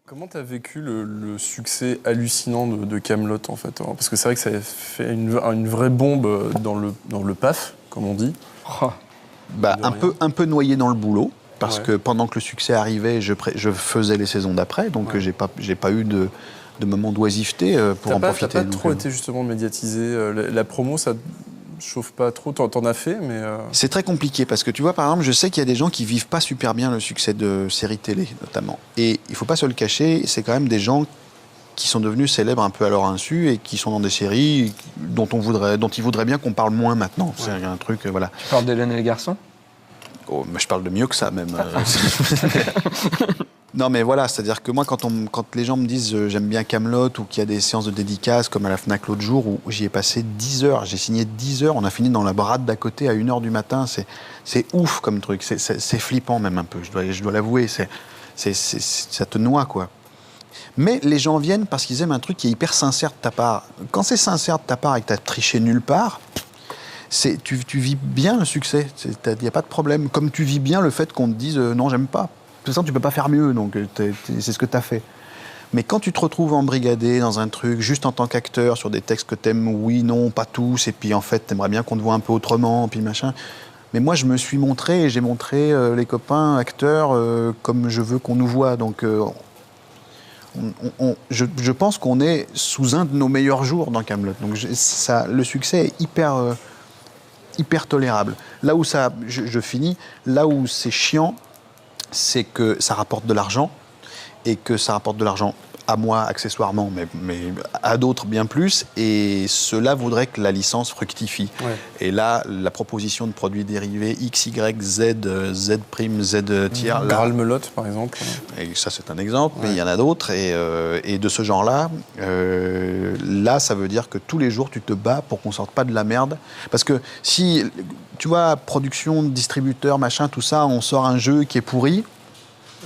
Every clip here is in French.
Comment tu as vécu le succès hallucinant de Kaamelott, en fait, hein? Parce que c'est vrai que ça a fait une vraie bombe dans le PAF, comme on dit. Oh. Bah, un peu noyé dans le boulot, parce Ouais. que pendant que le succès arrivait, je faisais les saisons d'après, donc Ouais. j'ai pas eu de moment d'oisiveté pour en profiter. T'as pas trop été justement médiatisé. La promo, ça chauffe pas trop. T'en as fait, mais... C'est très compliqué, parce que tu vois, par exemple, je sais qu'il y a des gens qui vivent pas super bien le succès de séries télé, notamment. Et il faut pas se le cacher, c'est quand même des gens qui sont devenus célèbres un peu à leur insu et qui sont dans des séries dont ils voudraient bien qu'on parle moins maintenant. C'est un truc, voilà. Tu parles d'Hélène et les garçons? Oh, mais je parle de mieux que ça, même. Non, mais voilà, c'est-à-dire que moi, quand les gens me disent j'aime bien Kaamelott ou qu'il y a des séances de dédicaces comme à la Fnac l'autre jour où j'y ai passé 10 heures, j'ai signé 10 heures, on a fini dans la baraque d'à côté à 1h du matin, c'est ouf comme truc, c'est flippant même un peu, je dois l'avouer, ça te noie, quoi. Mais les gens viennent parce qu'ils aiment un truc qui est hyper sincère de ta part. Quand c'est sincère de ta part et que tu as triché nulle part, tu vis bien le succès, il n'y a pas de problème. Comme tu vis bien le fait qu'on te dise non, j'aime pas. De toute façon, tu peux pas faire mieux, donc c'est ce que tu as fait. Mais quand tu te retrouves embrigadé dans un truc, juste en tant qu'acteur, sur des textes que t'aimes, oui, non, pas tous, et puis en fait, t'aimerais bien qu'on te voit un peu autrement, puis machin. Mais moi, je me suis montré, et j'ai montré les copains acteurs comme je veux qu'on nous voit. Donc, je pense qu'on est sous un de nos meilleurs jours dans Kaamelott. Donc, le succès est hyper tolérable. Là où je finis, là où c'est chiant, c'est que ça rapporte de l'argent, et que ça rapporte de l'argent à moi accessoirement, mais à d'autres bien plus, et cela voudrait que la licence fructifie. Ouais. Et là, la proposition de produits dérivés X, Y, Z, Z', Z tiers... Graal Melotte, par exemple. Et ça, c'est un exemple, mais Ouais. il y en a d'autres, et de ce genre-là, là, ça veut dire que tous les jours, tu te bats pour qu'on sorte pas de la merde. Parce que si, tu vois, production, distributeur, machin, tout ça, on sort un jeu qui est pourri,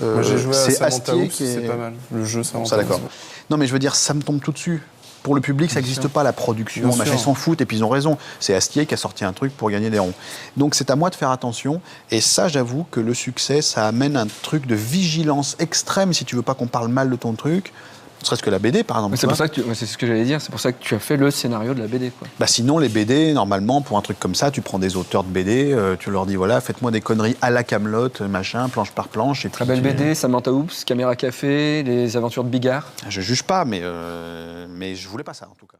Moi, j'ai joué à c'est Samantha Astier Oops, c'est pas mal. Le jeu, Bon, Samantha ça, d'accord. Oops. Non, mais je veux dire, ça me tombe tout dessus. Pour le public, ça n'existe pas, la production. Bien Machin, ils sûr. s'en foutent, et puis ils ont raison. C'est Astier qui a sorti un truc pour gagner des ronds. Donc c'est à moi de faire attention. Et ça, j'avoue que le succès, ça amène un truc de vigilance extrême si tu veux pas qu'on parle mal de ton truc. Ne serait-ce que la BD, par exemple. C'est pour ça que c'est ce que j'allais dire. C'est pour ça que tu as fait le scénario de la BD, quoi. Bah sinon, les BD, normalement, pour un truc comme ça, tu prends des auteurs de BD, tu leur dis, voilà, faites-moi des conneries à la Kaamelott, machin, planche par planche. Et Très puis belle BD, Samantha Oops, Caméra Café, Les Aventures de Bigard. Je juge pas, mais je voulais pas ça, en tout cas.